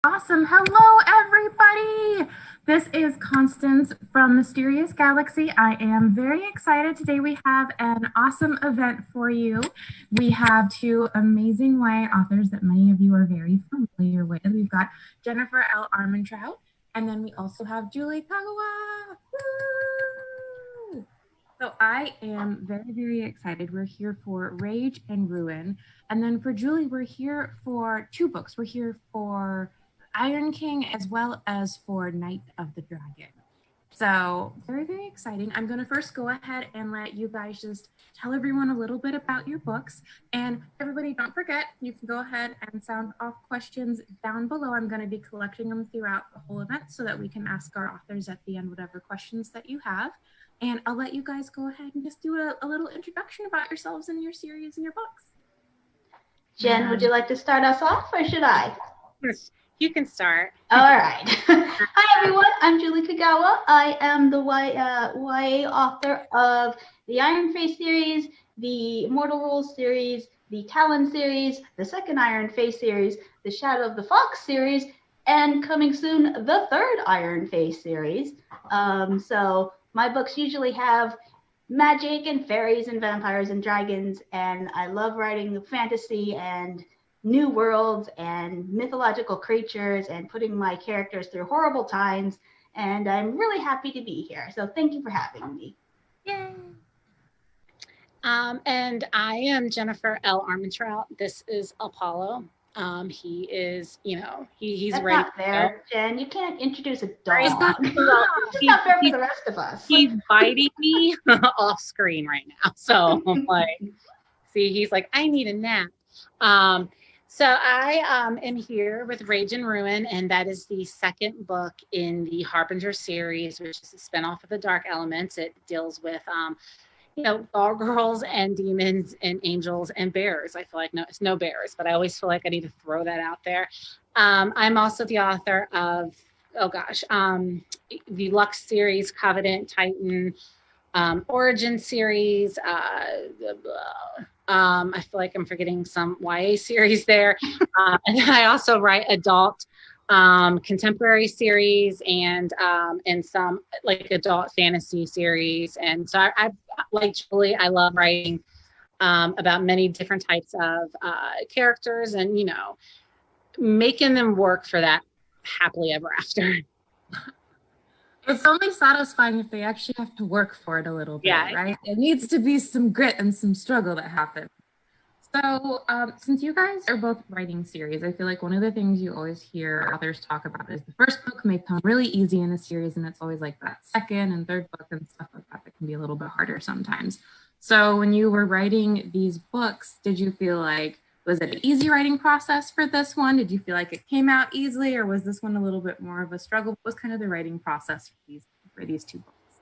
Awesome. Hello, everybody. This is Constance from Mysterious Galaxy. I am very excited. Today we have an awesome event for you. We have two amazing YA authors that many of you are very familiar with. We've got Jennifer L Armentrout, and then we also have Julie Kagawa. Woo! So I am very, very excited. We're here for Rage and Ruin. And then for Julie, we're here for two books. We're here for Iron King as well as for Night of the Dragon. So very, very exciting. I'm going to first go ahead and let you guys just tell everyone a little bit about your books. And everybody, don't forget, you can go ahead and sound off questions down below. I'm going to be collecting them throughout the whole event so that we can ask our authors at the end whatever questions that you have. And I'll let you guys go ahead and just do a little introduction about yourselves and your series and your books. Jen, would you like to start us off, or should I? You can start. All right. Hi, everyone. I'm Julie Kagawa. I am the YA author of the Iron Face series, the Mortal Rules series, the Talon series, the second Iron Face series, the Shadow of the Fox series, and coming soon, the third Iron Face series. So my books usually have magic and fairies and vampires and dragons, and I love writing fantasy and new worlds and mythological creatures and putting my characters through horrible times, and I'm really happy to be here. So thank you for having me. Yay! And I am Jennifer L Armentrout. This is Apollo. He is, he's That's ready. Not fair, Jen. You can't introduce a dog. It's not fair for the rest of us. He's biting me off screen right now. So I'm like, see, he's like, I need a nap. So I am here with Rage and Ruin, and that is the second book in the Harbinger series, which is a spinoff of the Dark Elements. It deals with gargoyles and demons and angels and bears. I feel like it's no bears, but I always feel like I need to throw that out there. I'm also the author of, the Lux series, Covenant, Titan, Origin series. I feel like I'm forgetting some YA series there. And I also write adult contemporary series and some like adult fantasy series. And so I like Julie, I love writing about many different types of characters and, making them work for that happily ever after. It's only satisfying if they actually have to work for it a little bit, right? It needs to be some grit and some struggle that happens. So since you guys are both writing series, I feel like one of the things you always hear authors talk about is the first book may come really easy in a series, and it's always like that second and third book and stuff like that can be a little bit harder sometimes. So when you were writing these books, did you feel like, was it an easy writing process for this one? Did you feel like it came out easily, or was this one a little bit more of a struggle? What was kind of the writing process for these two books?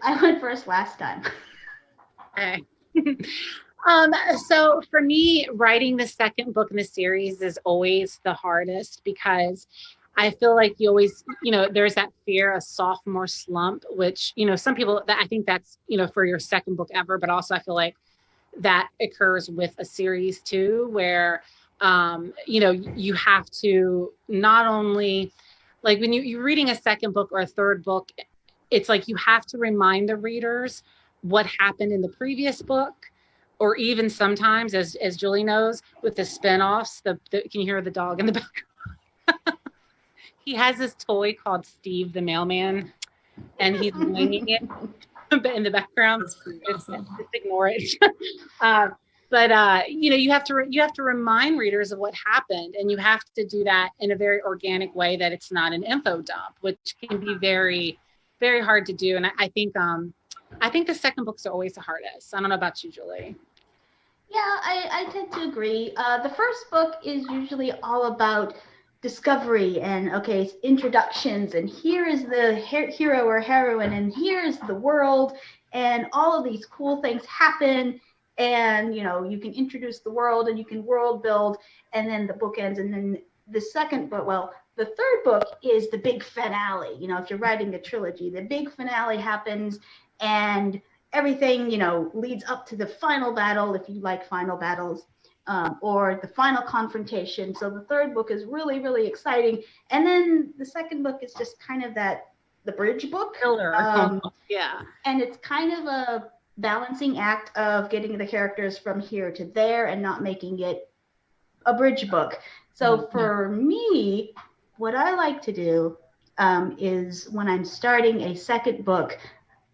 I went first last time. Okay. So for me, writing the second book in the series is always the hardest because I feel like you always, there's that fear of sophomore slump, which, some people, I think that's, for your second book ever, but also I feel like that occurs with a series too, where, you have to not only, like when you're reading a second book or a third book, it's like you have to remind the readers what happened in the previous book, or even sometimes, as Julie knows, with the spinoffs, can you hear the dog in the background? He has this toy called Steve the Mailman, and he's winging it in the background. Just ignore it. But you have to remind readers of what happened, and you have to do that in a very organic way that it's not an info dump, which can be very, very hard to do. And I think the second books are always the hardest. I don't know about you, Julie. Yeah, I tend to agree. The first book is usually all about discovery and introductions, and here is the hero or heroine, and here's the world, and all of these cool things happen, and you can introduce the world and you can world build, and then the book ends. And then the second book, the third book is the big finale. If you're writing a trilogy, the big finale happens, and everything leads up to the final battle, if you like final battles. or the final confrontation. So the third book is really, really exciting. And then the second book is just kind of the bridge book. Filler. Yeah. And it's kind of a balancing act of getting the characters from here to there and not making it a bridge book. So for me, what I like to do is when I'm starting a second book,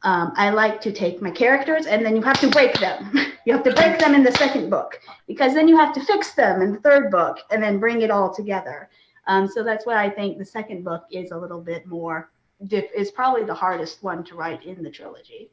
I like to take my characters and then you have to break them. You have to break them in the second book because then you have to fix them in the third book and then bring it all together. So that's why I think the second book is a little bit more, is probably the hardest one to write in the trilogy.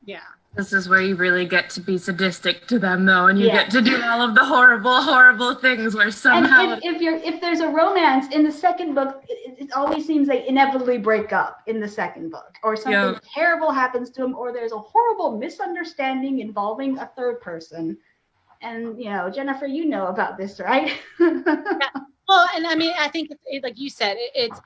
Yeah. This is where you really get to be sadistic to them, though, and you get to do all of the horrible, horrible things where somehow. And if there's a romance in the second book, it always seems they inevitably break up in the second book, or something terrible happens to them, or there's a horrible misunderstanding involving a third person. And Jennifer, you know about this, right? Yeah. Well, and I mean, I think like you said, it's.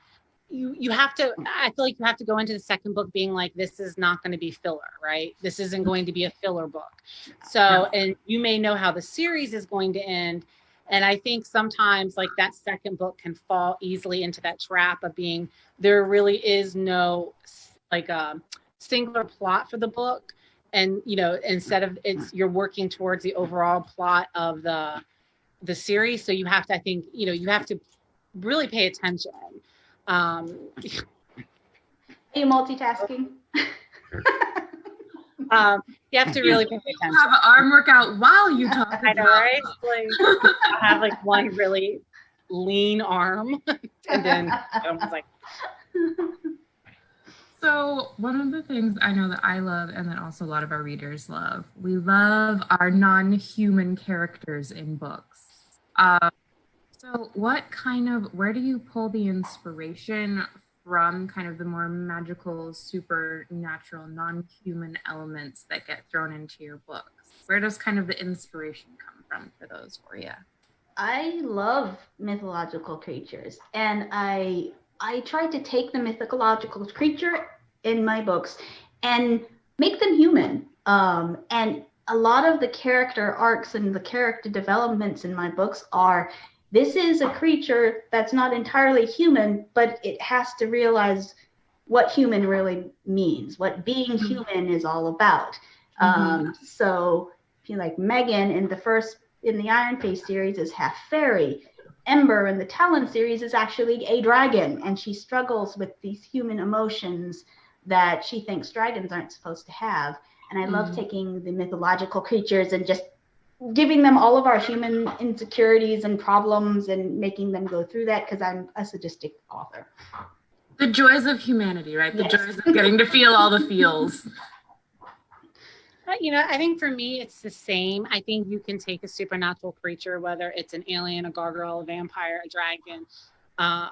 You have to, I feel like you have to go into the second book being like, this is not going to be filler, right? This isn't going to be a filler book. So, and you may know how the series is going to end. And I think sometimes like that second book can fall easily into that trap of being, there really is no like a singular plot for the book. And, instead of you're working towards the overall plot of the series. So you have to, I think, you have to really pay attention. Are you multitasking? You have to really pay attention. Have an arm workout while you talk. I know, right? Like, I have like one really lean arm, and then I was like. So one of the things I know that I love, and that also a lot of our readers love, we love our non-human characters in books. So where do you pull the inspiration from kind of the more magical, supernatural, non-human elements that get thrown into your books? Where does kind of the inspiration come from for those for you? I love mythological creatures, and I try to take the mythological creature in my books and make them human. And a lot of the character arcs and the character developments in my books are, this is a creature that's not entirely human, but it has to realize what human really means, what being human is all about. So if you like, Megan in the Iron Face series is half fairy. Ember in the Talon series is actually a dragon, and she struggles with these human emotions that she thinks dragons aren't supposed to have. And I love taking the mythological creatures and just giving them all of our human insecurities and problems and making them go through that, because I'm a sadistic author. The joys of humanity, right? The joys of getting to feel all the feels. I think for me, it's the same. I think you can take a supernatural creature, whether it's an alien, a gargoyle, a vampire, a dragon, a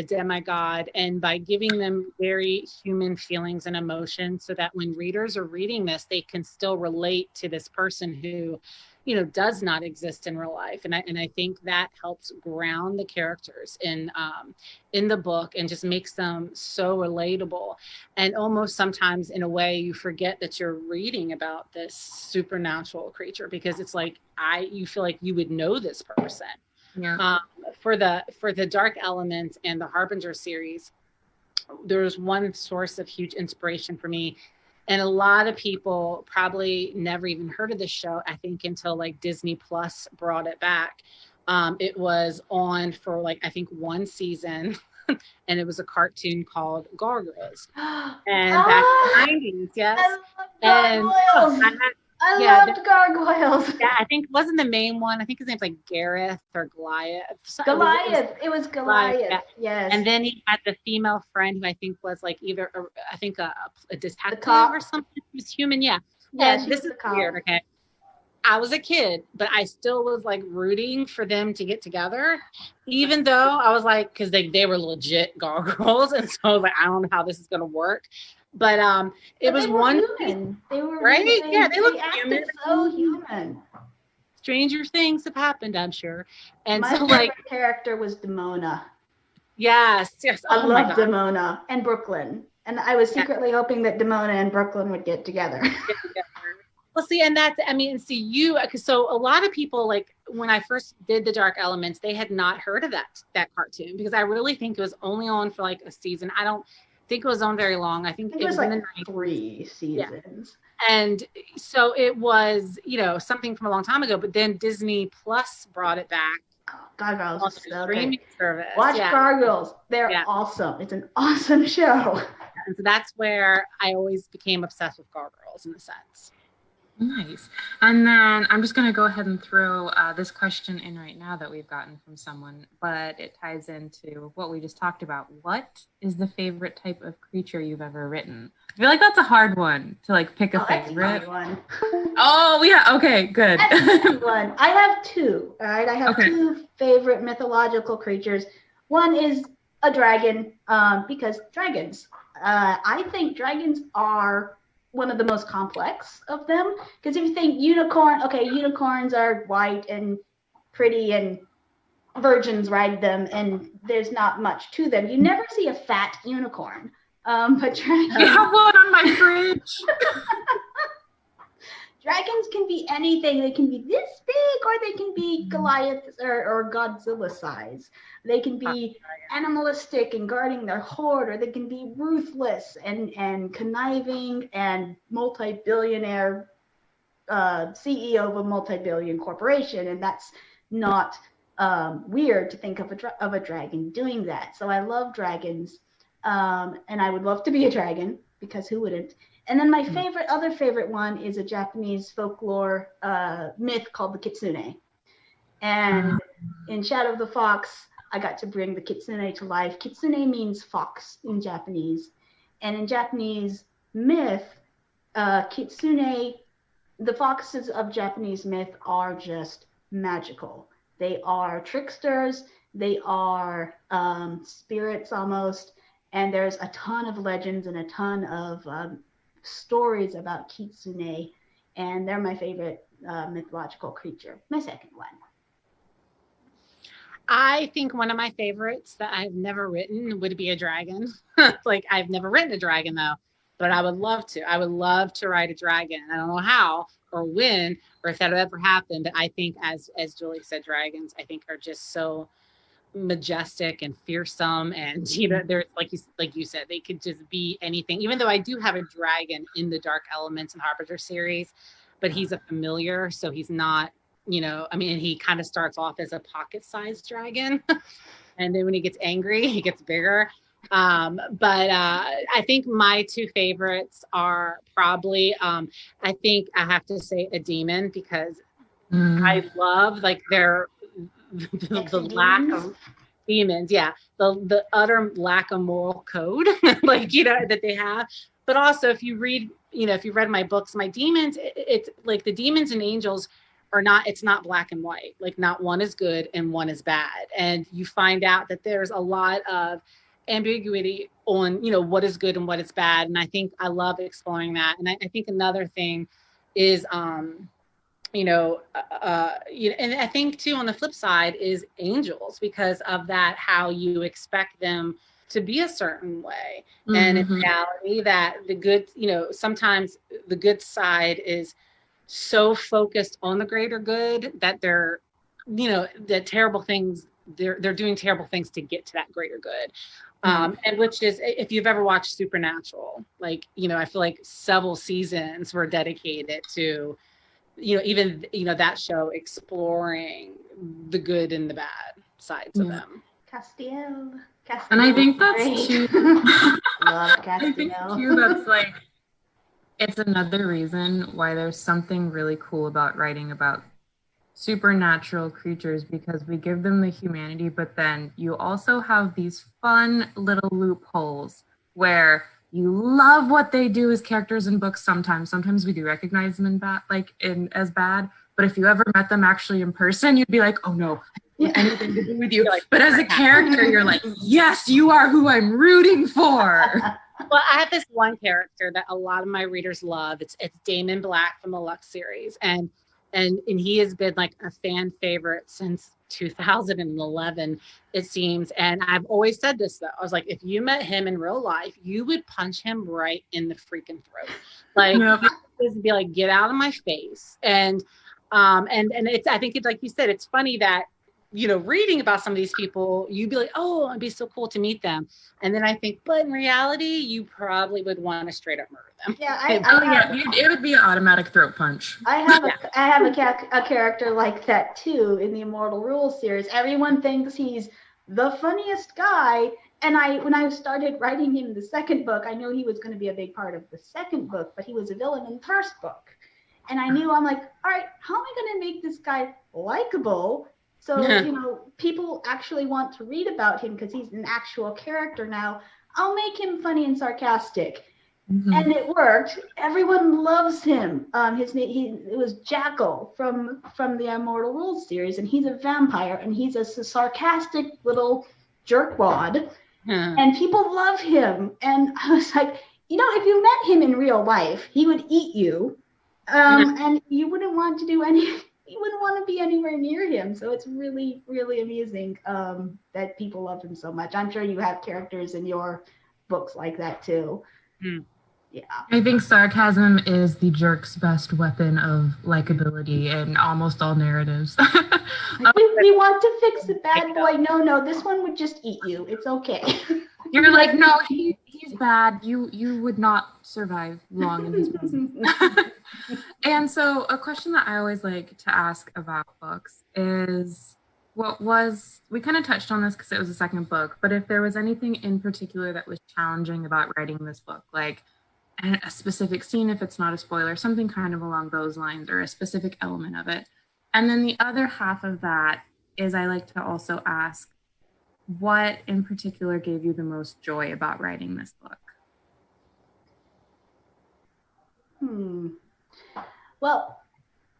demigod, and by giving them very human feelings and emotions, so that when readers are reading this, they can still relate to this person who, does not exist in real life. And I think that helps ground the characters in the book and just makes them so relatable. And almost sometimes in a way you forget that you're reading about this supernatural creature, because it's like you feel like you would know this person. Yeah. For the dark elements and the Harbinger series, there's one source of huge inspiration for me. And a lot of people probably never even heard of this show, I think, until like Disney Plus brought it back. It was on for like, I think, one season, and it was a cartoon called Gargoyles. And back in the 90s, yes. I loved gargoyles. Yeah, I think wasn't the main one. I think his name's like Gareth or Goliath. It was Goliath. Yeah. Yes. And then he had the female friend who I think was like either a detective or something. She was human. Yeah. Yeah. This is weird. Okay. I was a kid, but I still was like rooting for them to get together, even though I was like, because they were legit gargoyles, and so I was like, I don't know how this is gonna work. But it was one human. They were right. They looked human. So human. Stranger things have happened, I'm sure. And my favorite character was Demona. Yes. I loved Demona and Brooklyn, and I was secretly hoping that Demona and Brooklyn would get together. Well, see, and that's, I mean, see you, so a lot of people, like when I first did the Dark Elements, they had not heard of that cartoon because I really think it was only on for like a season. I don't think it was on very long. I think it was like in the 90s. 3 seasons. Yeah. And so it was, you know, something from a long time ago, but then Disney Plus brought it back. Oh, Gargoyles On is the so streaming good. service. Watch Gargoyles. They're awesome. It's an awesome show. And so that's where I always became obsessed with Gargoyles in a sense. Nice. And then I'm just going to go ahead and throw this question in right now that we've gotten from someone, but it ties into what we just talked about. What is the favorite type of creature you've ever written? I feel like that's a hard one to like pick a favorite. That's a one. Oh, yeah. Okay, good. That's a one. I have 2. All right. I have 2 favorite mythological creatures. One is a dragon, because dragons. I think dragons are one of the most complex of them, because if you think unicorn, unicorns are white and pretty and virgins ride them and there's not much to them. You never see a fat unicorn, but dragons, I have one on my fridge. dragons can be anything. They can be this big, or they can be Goliath or Godzilla size. They can be animalistic and guarding their hoard, or they can be ruthless and conniving and multi-billionaire CEO of a multi-billion corporation. And that's not weird to think of a dragon doing that. So I love dragons, and I would love to be a dragon, because who wouldn't? And then my other favorite one is a Japanese folklore myth called the kitsune. And in Shadow of the Fox, I got to bring the kitsune to life. Kitsune means fox in Japanese. And in Japanese myth, kitsune, the foxes of Japanese myth are just magical. They are tricksters. They are spirits almost. And there's a ton of legends and a ton of stories about kitsune, and they're my favorite mythological creature. My second one. I think one of my favorites that I've never written would be a dragon. Like, I've never written a dragon though, but I would love to. I would love to write a dragon. I don't know how or when or if that'll ever happen, but I think as Julie said, dragons I think are just so majestic and fearsome, and you know, they're like you said, they could just be anything. Even though I do have a dragon in the Dark Elements and Harbinger series, but he's a familiar, so he's not, you know, I mean, he kind of starts off as a pocket-sized dragon, and then when he gets angry, he gets bigger. But I think my 2 favorites are probably, I think I have to say a demon, because I love like their the lack of demons, the utter lack of moral code, like, you know, that they have. But also, if you read, you know, if you read my books, my demons, it's like the demons and angels are not, it's not black and white. Like, not one is good and one is bad. And you find out that there's a lot of ambiguity on, you know, what is good and what is bad. And I think I love exploring that. And I think another thing is, you know, and I think too, on the flip side is angels, because of that, how you expect them to be a certain way. And in reality, that the good, you know, sometimes the good side is so focused on the greater good that they're, you know, the terrible things, they're doing terrible things to get to that greater good. And which is, if you've ever watched Supernatural, like, you know, I feel like several seasons were dedicated to, you know, even, you know, that show exploring the good and the bad sides of them. Castiel. And I think that's too, Love Castiel. I think too, that's like, it's another reason why there's something really cool about writing about supernatural creatures, because we give them the humanity, but then you also have these fun little loopholes where you love what they do as characters in books. Sometimes we do recognize them as bad, but if you ever met them actually in person, you'd be like, oh no, anything to do with you. Like, but as a character, you're like, yes, you are who I'm rooting for. Well, I have this one character that a lot of my readers love. It's Damon Black from the Lux series. And and he has been like a fan favorite since 2011, it seems. And I've always said this though, I was like, if you met him in real life, you would punch him right in the freaking throat. Like, Yep. just be like, get out of my face. And it's, I think it's like you said, it's funny that, you know, reading about some of these people, you'd be like, oh, it'd be so cool to meet them. And then I think, but in reality, you probably would want to straight up murder them. Yeah, It would be an automatic throat punch. I have a character like that too in the Immortal Rules series. Everyone thinks he's the funniest guy. And when I started writing him the second book, I knew he was going to be a big part of the second book, but he was a villain in the first book. And I knew, I'm like, all right, how am I going to make this guy likable? So, you know, people actually want to read about him because he's an actual character now. I'll make him funny and sarcastic. Mm-hmm. And it worked. Everyone loves him. His name, it was Jackal from the Immortal Rules series, and he's a vampire, and he's a sarcastic little jerkwad. And people love him. And I was like, you know, if you met him in real life, he would eat you. And you wouldn't want to you wouldn't want to be anywhere near him. So it's really, really amusing that people love him so much. I'm sure you have characters in your books like that too. Yeah. I think sarcasm is the jerk's best weapon of likability in almost all narratives. We want to fix the bad boy. No, this one would just eat you. It's okay. You're like, no, he's bad. You would not survive long in his presence. And so a question that I always like to ask about books is, we kind of touched on this because it was the second book, but if there was anything in particular that was challenging about writing this book, like a specific scene, if it's not a spoiler, something kind of along those lines, or a specific element of it. And then the other half of that is I like to also ask, what in particular gave you the most joy about writing this book? Well,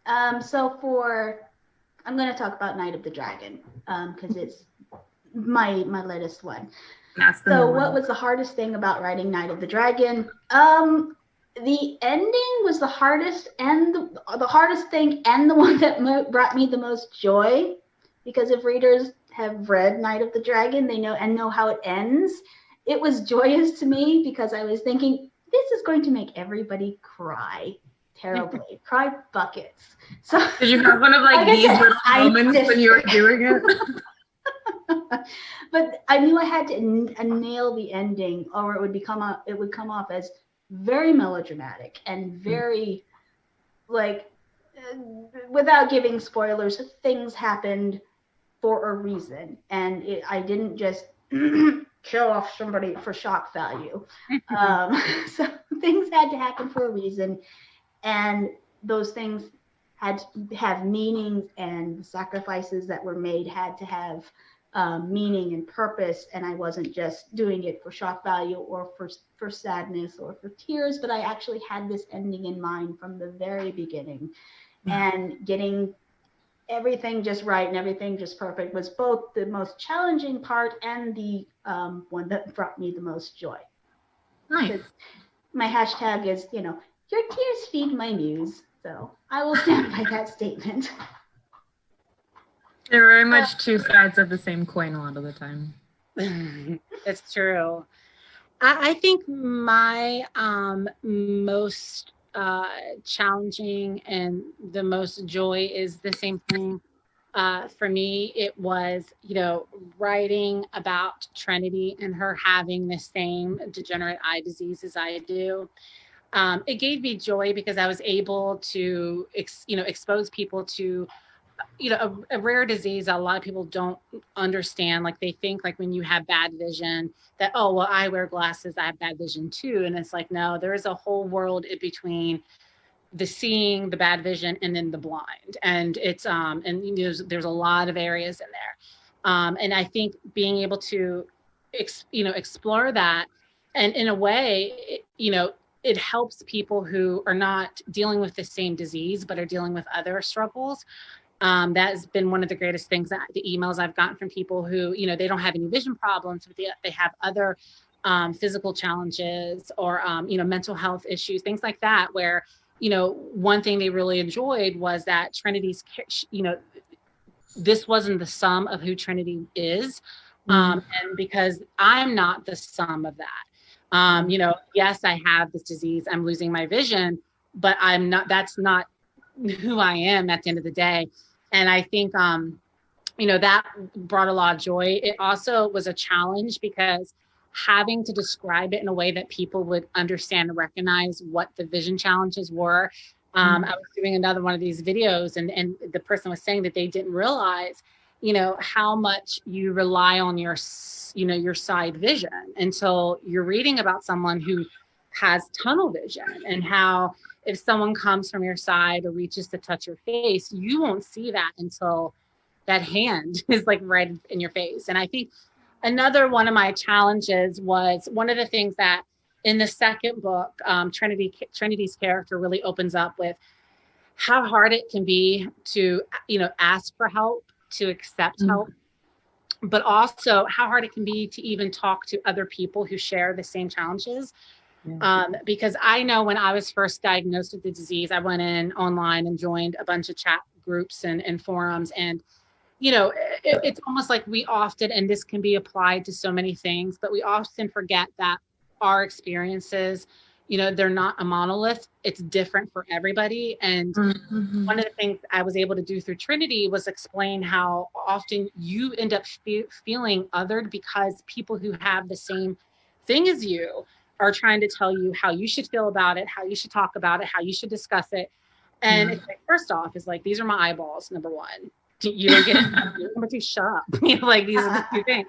I'm going to talk about Night of the Dragon because it's my latest one. So what was the hardest thing about writing Night of the Dragon? The ending was the hardest, and the hardest thing, and the one that brought me the most joy, because if readers have read Night of the Dragon, they know how it ends. It was joyous to me because I was thinking, this is going to make everybody cry terribly, cry buckets. So did you have one of these little moments when you were doing it? But I knew I had to nail the ending, or it would come off as very melodramatic and very without giving spoilers, things happened for a reason, and I didn't just kill off somebody for shock value. So things had to happen for a reason, and those things had to have meanings, and the sacrifices that were made had to have meaning and purpose, and I wasn't just doing it for shock value or for sadness or for tears, but I actually had this ending in mind from the very beginning. And getting everything just right and everything just perfect was both the most challenging part and the one that brought me the most joy. Nice. My hashtag is, your tears feed my muse. So I will stand by that statement. They're very much two sides of the same coin a lot of the time. It's true. I think my most challenging and the most joy is the same thing. For me, it was, writing about Trinity and her having the same degenerate eye disease as I do. It gave me joy because I was able to, expose people to, a rare disease that a lot of people don't understand. Like they think when you have bad vision that, oh, well, I wear glasses, I have bad vision too. And it's like, no, there is a whole world in between the seeing, the bad vision, and then the blind. And it's, there's a lot of areas in there. And I think being able to, explore that, and in a way, it helps people who are not dealing with the same disease, but are dealing with other struggles. That has been one of the greatest things, that the emails I've gotten from people who, they don't have any vision problems, but they have other physical challenges or, mental health issues, things like that, where one thing they really enjoyed was that Trinity's, this wasn't the sum of who Trinity is. And because I'm not the sum of that. Yes, I have this disease, I'm losing my vision, but that's not who I am at the end of the day. And I think, that brought a lot of joy. It also was a challenge because having to describe it in a way that people would understand and recognize what the vision challenges were. I was doing another one of these videos and the person was saying that they didn't realize, how much you rely on your side vision until you're reading about someone who has tunnel vision, and how if someone comes from your side or reaches to touch your face, you won't see that until that hand is like right in your face. And I think another one of my challenges was one of the things that in the second book, Trinity's character really opens up with how hard it can be to, ask for help, to accept help, but also how hard it can be to even talk to other people who share the same challenges. Because I know when I was first diagnosed with the disease, I went in online and joined a bunch of chat groups and forums. And, it's almost like we often, and this can be applied to so many things, but we often forget that our experiences, they're not a monolith. It's different for everybody. And one of the things I was able to do through Trinity was explain how often you end up feeling othered because people who have the same thing as you are trying to tell you how you should feel about it, how you should talk about it, how you should discuss it. And it's like, first off, it's like, these are my eyeballs, number one. You don't get it. Number two, shut up. Like, these are the two things.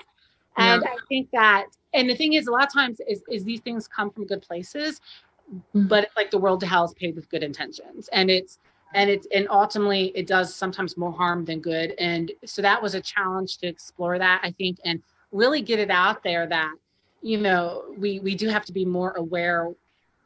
And I think that, and the thing is, a lot of times is these things come from good places, but it's like the world to hell is paved with good intentions. And ultimately it does sometimes more harm than good. And so that was a challenge to explore that, I think, and really get it out there that, we do have to be more aware,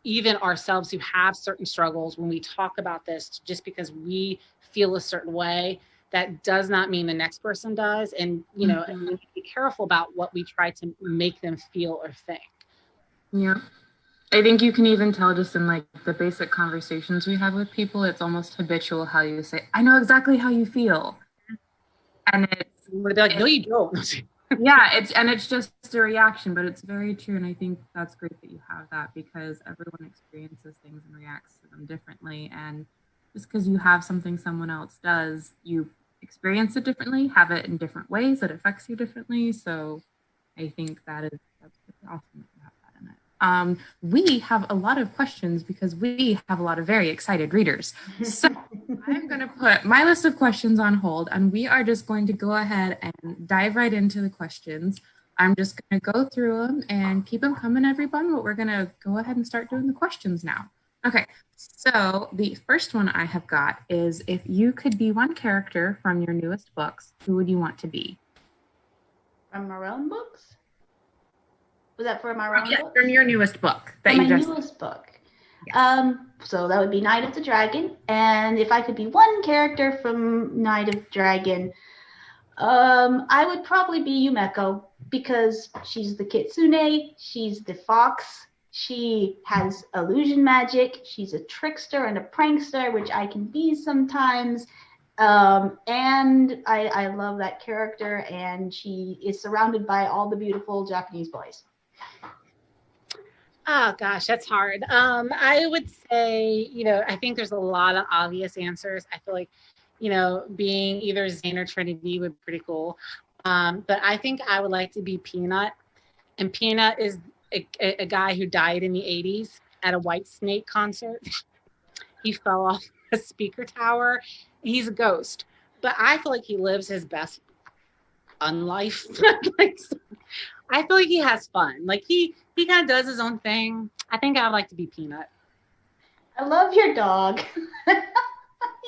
even ourselves who have certain struggles, when we talk about this, just because we feel a certain way, that does not mean the next person does. And, and we need to be careful about what we try to make them feel or think. Yeah. I think you can even tell just in like the basic conversations we have with people, it's almost habitual how you say, I know exactly how you feel. And it's like, no, you don't. Yeah, it's just a reaction, but it's very true. And I think that's great that you have that, because everyone experiences things and reacts to them differently. And just because you have something someone else does, you experience it differently, have it in different ways that affects you differently. So I think that's pretty awesome that you have that in it. We have a lot of questions because we have a lot of very excited readers. So I'm going to put my list of questions on hold, and we are just going to go ahead and dive right into the questions. I'm just going to go through them and keep them coming, everyone, but we're going to go ahead and start doing the questions now. Okay, so the first one I have got is, if you could be one character from your newest books, who would you want to be? From our own books? Was that for my own book? From your newest book. Newest book. Yes. So that would be Night of the Dragon. And if I could be one character from Night of Dragon, I would probably be Yumeko, because she's the kitsune, she's the fox, she has illusion magic, she's a trickster and a prankster, which I can be sometimes. And I love that character, and she is surrounded by all the beautiful Japanese boys. Oh gosh, that's hard. I would say, I think there's a lot of obvious answers. I feel like, being either Zayne or Trinity would be pretty cool. But I think I would like to be Peanut. And Peanut is a guy who died in the 80s at a Whitesnake concert. He fell off a speaker tower. He's a ghost. But I feel like he lives his best life. I feel like he has fun. Like he kind of does his own thing. I think I would like to be Peanut. I love your dog.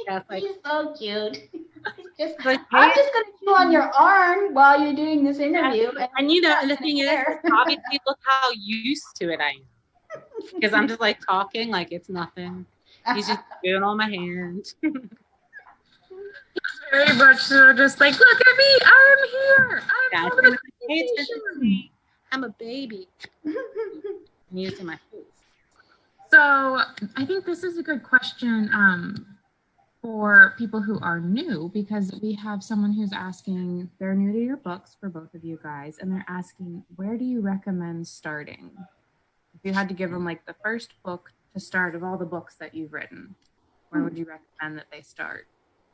Yeah, he's so cute. I'm just going to chew on your arm while you're doing this interview. Yeah. And the thing is, obviously, look how used to it I am. Because I'm just like talking like it's nothing. He's just doing on my hand. Very much so, just like, look at me, I'm here. I'm a baby. I'm using my face. So I think this is a good question for people who are new, because we have someone who's asking, they're new to your books for both of you guys, and they're asking, where do you recommend starting? If you had to give them like the first book to start of all the books that you've written, where would you recommend that they start?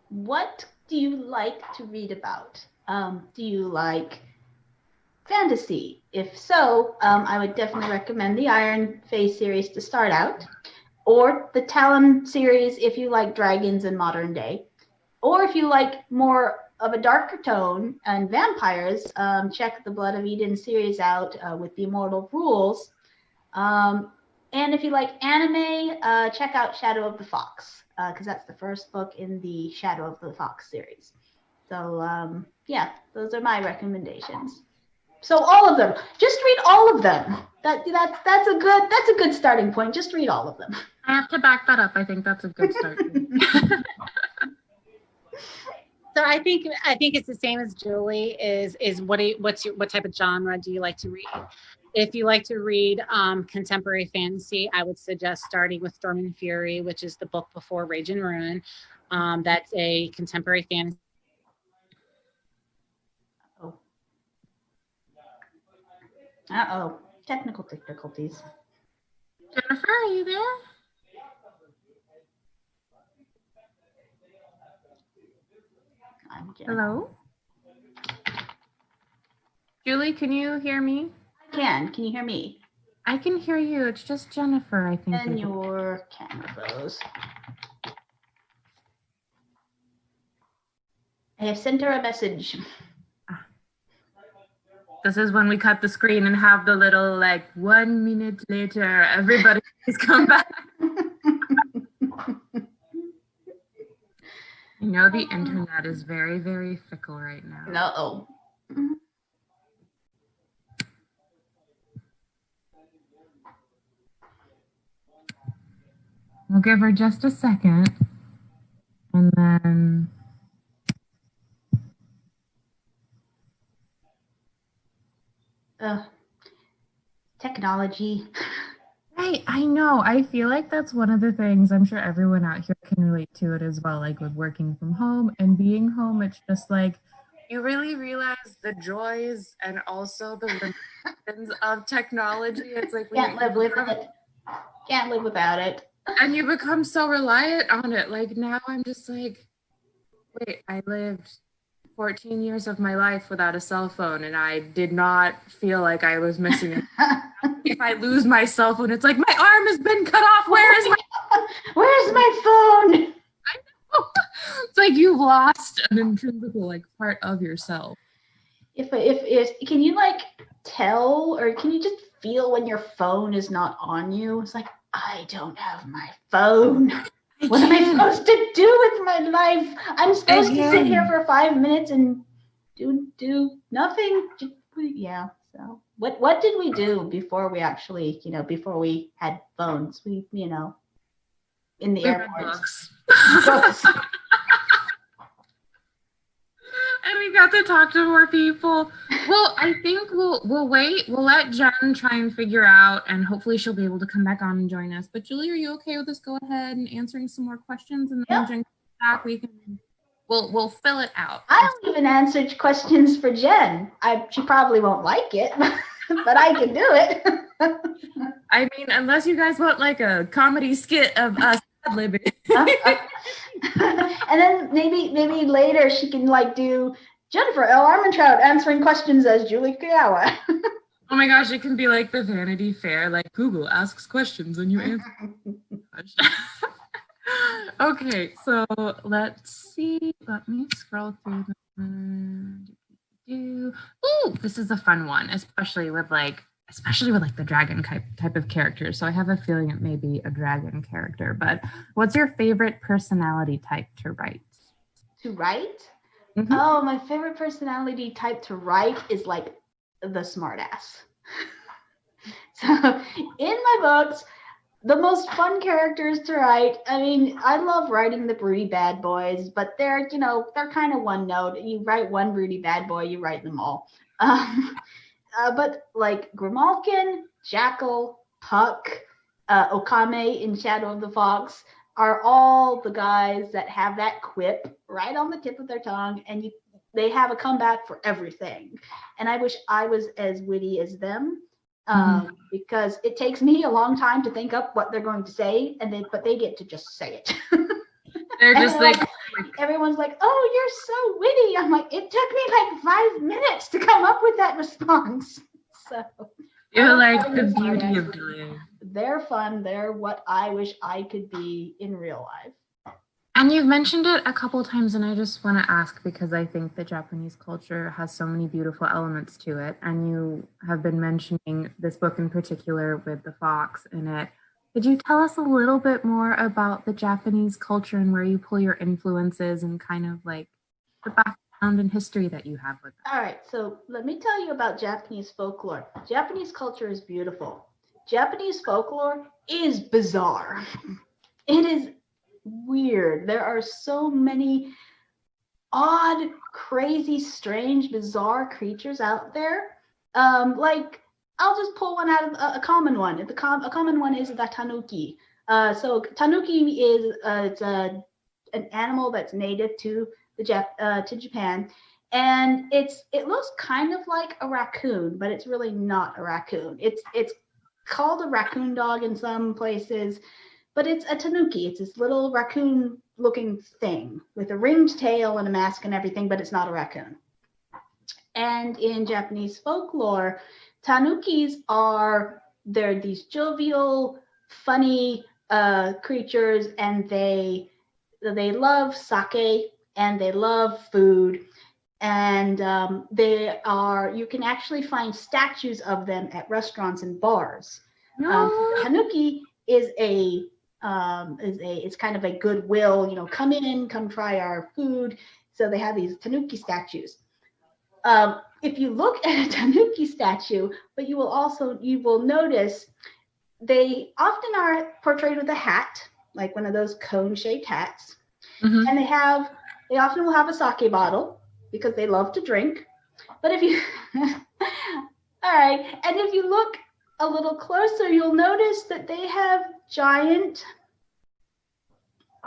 What do you like to read about? Do you like fantasy? If so, I would definitely recommend the Iron Face series to start out, or the Talon series if you like dragons in modern day, or if you like more of a darker tone and vampires, check the Blood of Eden series out with the Immortal Rules. And if you like anime, check out Shadow of the Fox, because that's the first book in the Shadow of the Fox series. So yeah, those are my recommendations. So all of them, just read all of them. That's a good starting point. Just read all of them. I have to back that up. I think that's a good start. So I think it's the same as Julie. What type of genre do you like to read? If you like to read contemporary fantasy, I would suggest starting with Storm and Fury, which is the book before Rage and Ruin. That's a contemporary fantasy. Uh-oh, technical difficulties. Jennifer, are you there? Hello? Julie, can you hear me? I can. Can you hear me? I can hear you. It's just Jennifer, I think. And your camera froze. I have sent her a message. This is when we cut the screen and have the little, like, 1 minute later, everybody please come back. You know, the internet is very, very fickle right now. No. We'll give her just a second. And then... Technology. Right, I know. I feel like that's one of the things, I'm sure everyone out here can relate to it as well, like with working from home and being home. It's just like, you really realize the joys and also the limitations of technology. It's like, Can't live with it. Can't live without it. And you become so reliant on it. Like now I'm just like, wait, I lived 14 years of my life without a cell phone, and I did not feel like I was missing it. If I lose my cell phone, it's like, my arm has been cut off. Where's my phone? I know. It's like you've lost an intrinsic like part of yourself. If can you like tell, or can you just feel when your phone is not on you? It's like, I don't have my phone. What am I supposed to do with my life? I'm supposed to sit here for 5 minutes and do nothing. Yeah. So what did we do before we actually, before we had phones? We, in the airports. Books. And we got to talk to more people. Well, I think we'll wait. We'll let Jen try and figure out, and hopefully she'll be able to come back on and join us. But Julie, are you okay with us go ahead and answering some more questions, and then Jen comes back? We'll fill it out. I'll even answer questions for Jen. She probably won't like it, but I can do it. I mean, unless you guys want like a comedy skit of us living. And then maybe later she can like do Jennifer L Armentrout answering questions as Julie Kagawa. Oh my gosh, it can be like the Vanity Fair, like Google asks questions and you answer. Okay, so let's see. Let me scroll through Ooh, this is a fun one, especially with the dragon type of character. So I have a feeling it may be a dragon character, but what's your favorite personality type to write? To write? Mm-hmm. Oh, my favorite personality type to write is like the smartass. So in my books, the most fun characters to write, I mean, I love writing the broody bad boys, but they're kind of one note. You write one broody bad boy, you write them all. But like Grimalkin, Jackal, Puck, Okame in Shadow of the Fox are all the guys that have that quip right on the tip of their tongue, and they have a comeback for everything. And I wish I was as witty as them, because it takes me a long time to think up what they're going to say, but they get to just say it. They're just like, everyone's like, "Oh, you're so witty." I'm like, it took me like 5 minutes to come up with that response. So you're like the beauty of delay. They're fun. They're what I wish I could be in real life. And you've mentioned it a couple of times, and I just want to ask, because I think the Japanese culture has so many beautiful elements to it, and you have been mentioning this book in particular with the fox in it. Could you tell us a little bit more about the Japanese culture and where you pull your influences and kind of like the background and history that you have with them? All right, so let me tell you about Japanese folklore. Japanese culture is beautiful. Japanese folklore is bizarre. It is weird. There are so many odd, crazy, strange, bizarre creatures out there. Like, I'll just pull one out of a common one. A common one is the tanuki. So tanuki is it's an animal that's native to Japan, and it looks kind of like a raccoon, but it's really not a raccoon. It's called a raccoon dog in some places, but it's a tanuki. It's this little raccoon-looking thing with a ringed tail and a mask and everything, but it's not a raccoon. And in Japanese folklore, tanukis they're these jovial, funny creatures, and they love sake and they love food, and you can actually find statues of them at restaurants and bars. Tanuki is it's kind of a goodwill, come in, come try our food. So they have these tanuki statues. If you look at a tanuki statue, but you will notice they often are portrayed with a hat, like one of those cone-shaped hats. Mm-hmm. And they often will have a sake bottle because they love to drink. But if you, all right, and if you look a little closer, you'll notice that they have giant,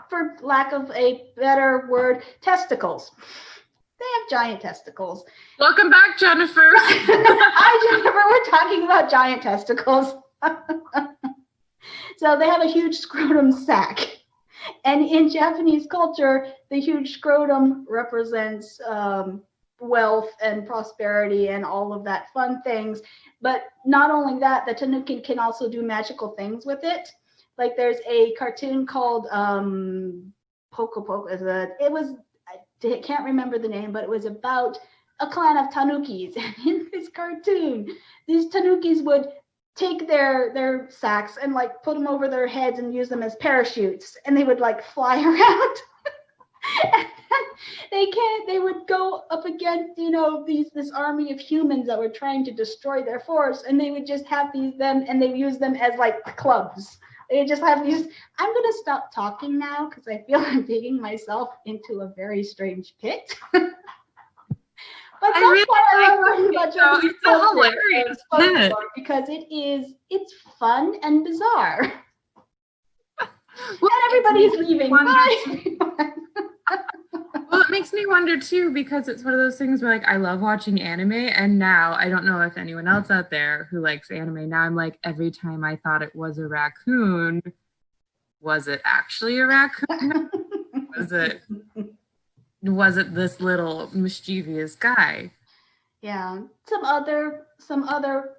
for lack of a better word, testicles. They have giant testicles. Welcome back, Jennifer. Hi, Jennifer. We're talking about giant testicles. So they have a huge scrotum sac. And in Japanese culture, the huge scrotum represents wealth and prosperity and all of that fun things. But not only that, the tanuki can also do magical things with it. Like there's a cartoon called Poco Poco. I can't remember the name, but it was about a clan of tanukis. And in this cartoon, these tanukis would take their sacks and like put them over their heads and use them as parachutes, and they would like fly around. And they would go up against this army of humans that were trying to destroy their force, and they would just have and they use them as like clubs. They just have these. I'm going to stop talking now because I feel I'm digging myself into a very strange pit. But that's why I love about Japanese culture. It's hilarious because it's fun and bizarre. Well, and everybody's leaving. Bye. Well, it makes me wonder too, because it's one of those things where like I love watching anime, and now I don't know if anyone else out there who likes anime. Now I'm like, every time I thought it was a raccoon, was it actually a raccoon? Was it this little mischievous guy? Yeah. Some other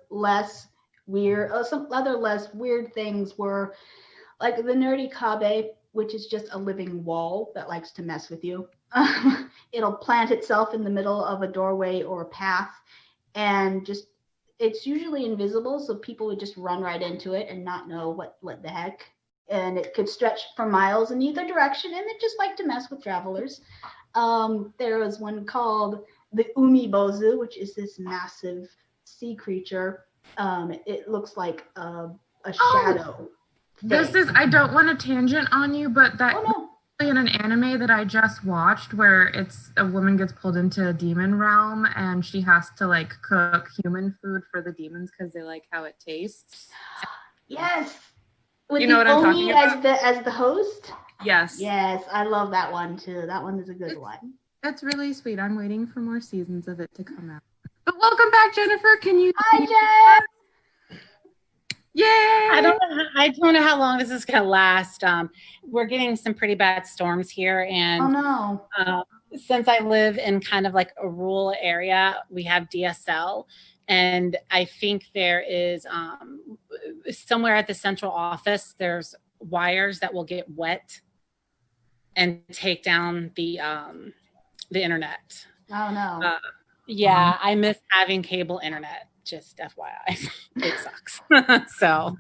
less weird things were like the nerdy kabe, which is just a living wall that likes to mess with you. It'll plant itself in the middle of a doorway or a path, and it's usually invisible, so people would just run right into it and not know what the heck. And it could stretch for miles in either direction, and it just liked to mess with travelers. There was one called the umibozu, which is this massive sea creature. It looks like a shadow. I don't want to tangent on you, but that in an anime that I just watched where it's a woman gets pulled into a demon realm and she has to like cook human food for the demons because they like how it tastes. Yes. With You know what I'm talking about? as the host. Yes. Yes, I love that one too. That one is a good one. That's really sweet. I'm waiting for more seasons of it to come out. But welcome back, Jennifer. Hi, Jen. Yay! I don't know how long this is going to last. We're getting some pretty bad storms here, and Oh no. Since I live in kind of like a rural area, we have DSL, and I think there is somewhere at the central office, there's wires that will get wet and take down the internet. Oh no. Yeah, I miss having cable internet. Just FYI, it sucks. So.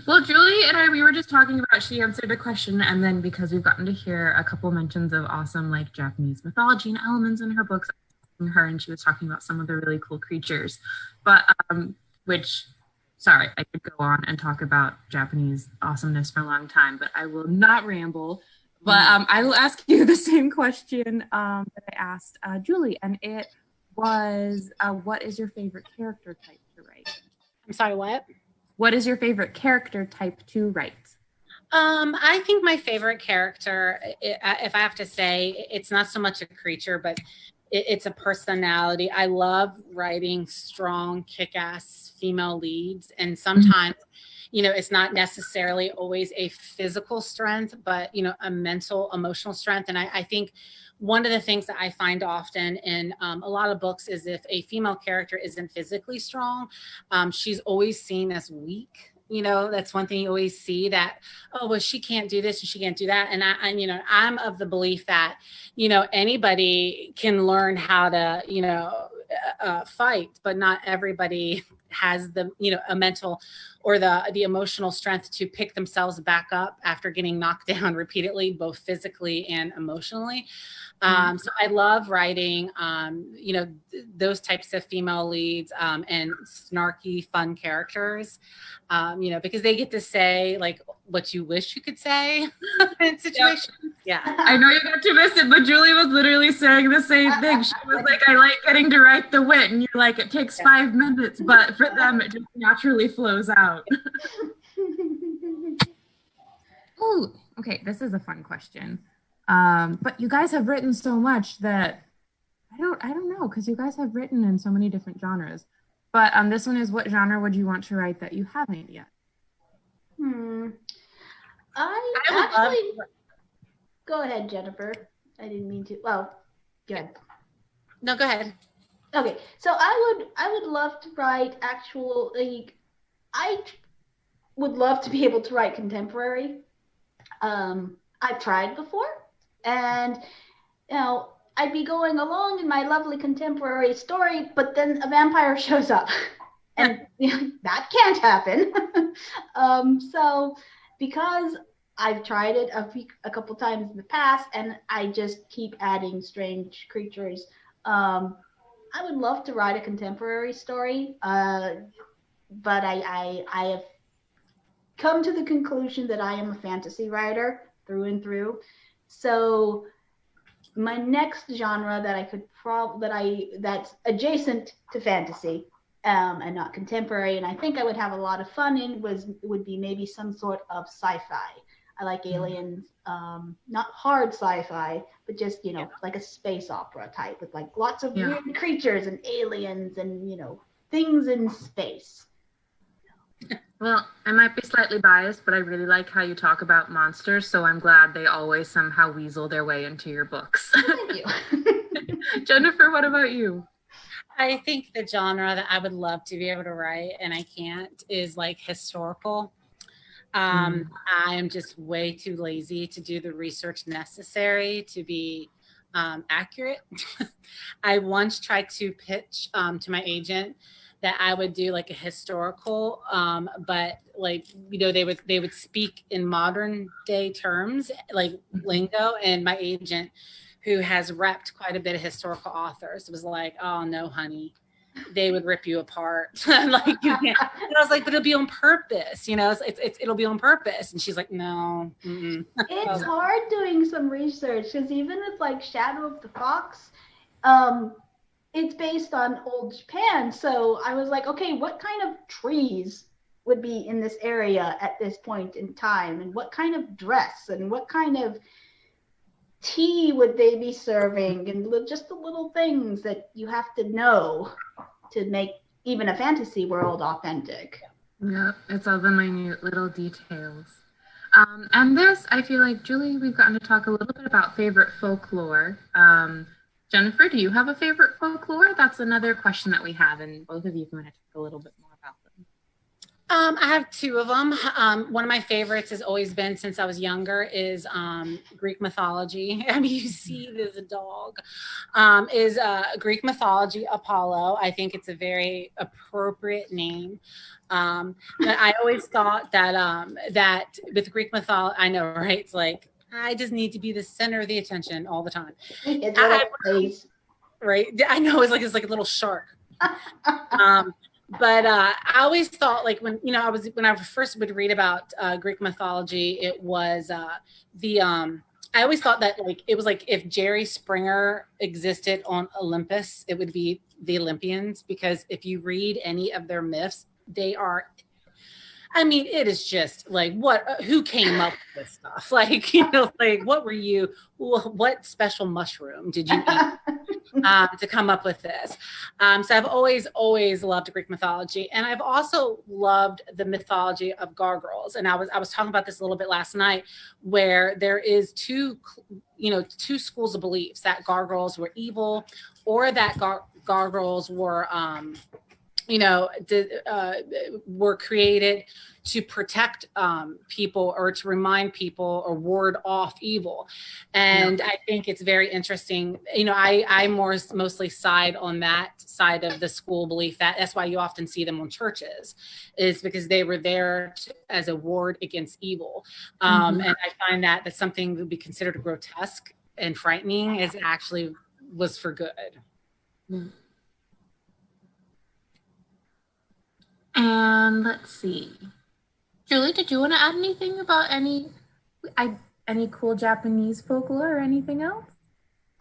Well, Julie and we were just talking about, she answered a question, and then because we've gotten to hear a couple mentions of awesome like Japanese mythology and elements in her books, and she was talking about some of the really cool creatures, but sorry, I could go on and talk about Japanese awesomeness for a long time, but I will not ramble. But I will ask you the same question that I asked Julie, and it was, what is your favorite character type to write? I'm sorry, what? What is your favorite character type to write? I think my favorite character, if I have to say, it's not so much a creature, but it's a personality. I love writing strong, kick-ass female leads. And sometimes, it's not necessarily always a physical strength, but, a mental, emotional strength. And I think one of the things that I find often in a lot of books is if a female character isn't physically strong, she's always seen as weak. That's one thing you always see, that, oh, well, she can't do this and she can't do that. And I'm of the belief that, anybody can learn how to, fight, but not everybody has the, a mental or the emotional strength to pick themselves back up after getting knocked down repeatedly, both physically and emotionally. So I love writing, those types of female leads and snarky, fun characters, because they get to say like what you wish you could say in situations. Yep. Yeah. I know you got to miss it, but Julie was literally saying the same thing. She was like, I like getting to write the wit. And you're like, it takes 5 minutes, but for them, it just naturally flows out. Oh, okay. This is a fun question. But you guys have written so much that I don't know, because you guys have written in so many different genres. But this one is, what genre would you want to write that you haven't yet? Go ahead, Jennifer. I didn't mean to. Well, good. No, go ahead. Okay, so I would love to write I would love to be able to write contemporary. I've tried before, and I'd be going along in my lovely contemporary story, but then a vampire shows up, and that can't happen. So because I've tried it a couple times in the past, and I just keep adding strange creatures, I would love to write a contemporary story, but I have come to the conclusion that I am a fantasy writer through and through. So my next genre that I could that's adjacent to fantasy and not contemporary, and I think I would have a lot of fun in would be maybe some sort of sci-fi. I like aliens, not hard sci-fi, but just like a space opera type with like lots of weird creatures and aliens and things in space. Well, I might be slightly biased, but I really like how you talk about monsters, so I'm glad they always somehow weasel their way into your books. Thank you. Jennifer, what about you? I think the genre that I would love to be able to write, and I can't, is like historical. I am just way too lazy to do the research necessary to be accurate. I once tried to pitch to my agent that I would do like a historical, but like, they would speak in modern day terms, like lingo. And my agent, who has repped quite a bit of historical authors, was like, oh no, honey, they would rip you apart. Like, you can't. And I was like, but it'll be on purpose, it'll be on purpose. And she's like, no. It's hard doing some research, because even with like Shadow of the Fox, it's based on old Japan. So I was like, okay, what kind of trees would be in this area at this point in time, and what kind of dress and what kind of tea would they be serving, and just the little things that you have to know to make even a fantasy world authentic. Yep, it's all the minute little details. And this, I feel like, Julie, we've gotten to talk a little bit about favorite folklore. Jennifer, do you have a favorite folklore? That's another question that we have, and both of you can talk a little bit more about them. I have two of them. One of my favorites has always been, since I was younger, is Greek mythology. I mean, you see there's a dog. Is Greek mythology Apollo. I think it's a very appropriate name. But I always thought that that with Greek mythology, I know, right? It's like, I just need to be the center of the attention all the time. Right? I know, it's like a little shark. But I always thought, like, when I first would read about Greek mythology, it was I always thought that, like, it was like if Jerry Springer existed on Olympus, it would be the Olympians, because if you read any of their myths, they are, I mean, it is just like, who came up with this stuff? Like, like, what special mushroom did you eat to come up with this? So I've always loved Greek mythology. And I've also loved the mythology of gargoyles. And I was talking about this a little bit last night, where there is two schools of beliefs, that gargoyles were evil, or that gargoyles were, were created to protect people, or to remind people, or ward off evil. And I think it's very interesting. I mostly side on that side of the school belief. That's why you often see them on churches, is because they were there as a ward against evil. And I find that something that would be considered grotesque and frightening is actually was for good. And let's see. Julie, did you want to add anything about any cool Japanese folklore or anything else?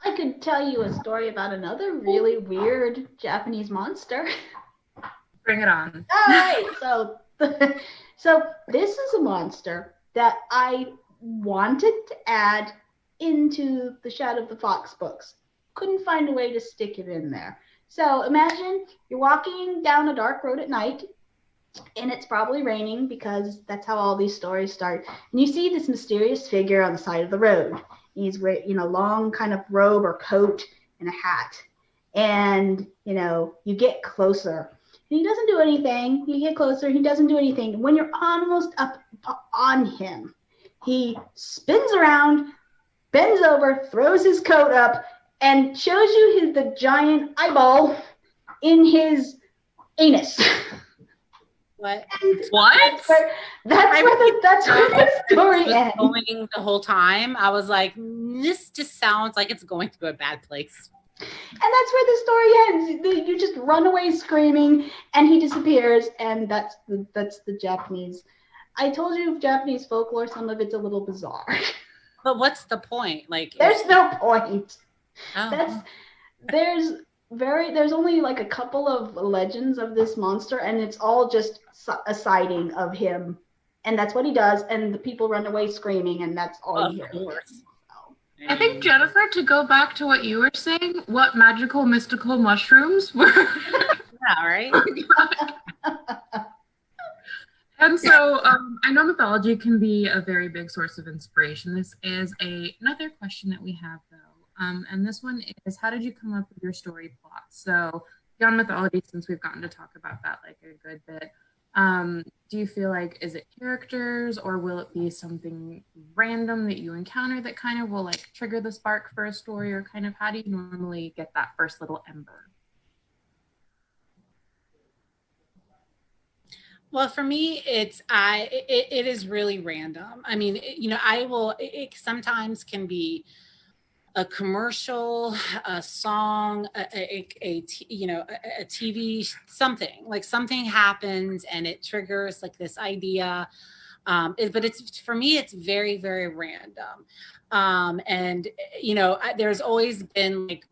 I could tell you a story about another really weird Japanese monster. Bring it on. All right. So this is a monster that I wanted to add into the Shadow of the Fox books. Couldn't find a way to stick it in there. So imagine you're walking down a dark road at night, and it's probably raining, because that's how all these stories start. And you see this mysterious figure on the side of the road. He's wearing, long kind of robe or coat and a hat. And, you get closer. And he doesn't do anything. You get closer, he doesn't do anything. When you're almost up on him, he spins around, bends over, throws his coat up, and shows you the giant eyeball in his anus. What? That's where the story ends. Going the whole time, I was like, this just sounds like it's going to a bad place. And that's where the story ends. You just run away screaming, and he disappears. And that's the Japanese. I told you, Japanese folklore, some of it's a little bizarre. But what's the point? Like, there's no point. Oh. There's only like a couple of legends of this monster, and it's all just a sighting of him, and that's what he does, and the people run away screaming, and that's all you hear. I think, Jennifer, to go back to what you were saying, what magical mystical mushrooms were yeah, right? And so I know mythology can be a very big source of inspiration. This is another question that we have, though. And this one is, how did you come up with your story plot? So beyond mythology, since we've gotten to talk about that like a good bit, do you feel like, is it characters, or will it be something random that you encounter that kind of will like trigger the spark for a story, or kind of how do you normally get that first little ember? Well, for me, it is really random. I mean, it sometimes can be a commercial, a song, a TV, something happens and it triggers like this idea. But for me, it's very, very random. And there's always been like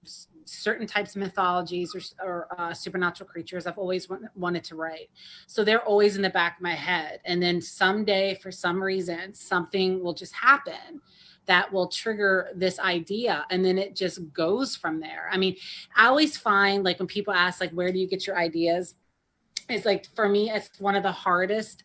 certain types of mythologies or supernatural creatures I've always wanted to write. So they're always in the back of my head. And then someday, for some reason, something will just happen that will trigger this idea. And then it just goes from there. I mean, I always find, like, when people ask, like, where do you get your ideas? It's like, for me, it's one of the hardest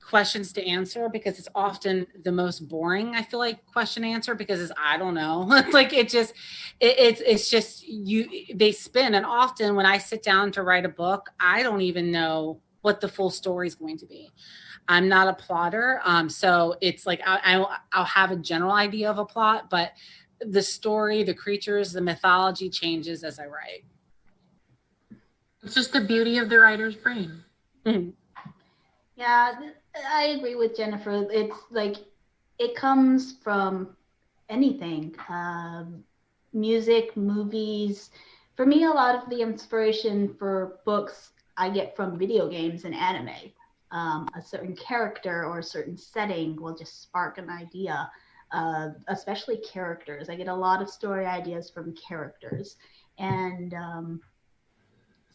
questions to answer, because it's often the most boring, I feel like, question to answer, because it's, I don't know. Like, it's just they spin. And often when I sit down to write a book, I don't even know what the full story is going to be. I'm not a plotter. So it's like, I'll have a general idea of a plot, but the story, the creatures, the mythology changes as I write. It's just the beauty of the writer's brain. Mm-hmm. Yeah, I agree with Jennifer. It's like, it comes from anything, music, movies. For me, a lot of the inspiration for books I get from video games and anime. A certain character or a certain setting will just spark an idea, especially characters. I get a lot of story ideas from characters. And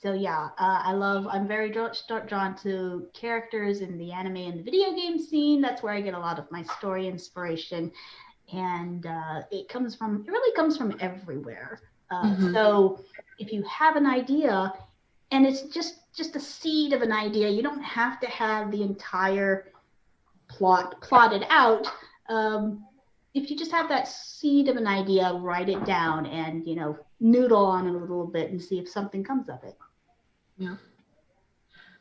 so yeah, I'm very drawn to characters in the anime and the video game scene. That's where I get a lot of my story inspiration. And it really comes from everywhere. So if you have an idea, and it's just a seed of an idea, you don't have to have the entire plot plotted out. If you just have that seed of an idea, write it down and, noodle on it a little bit and see if something comes of it. Yeah.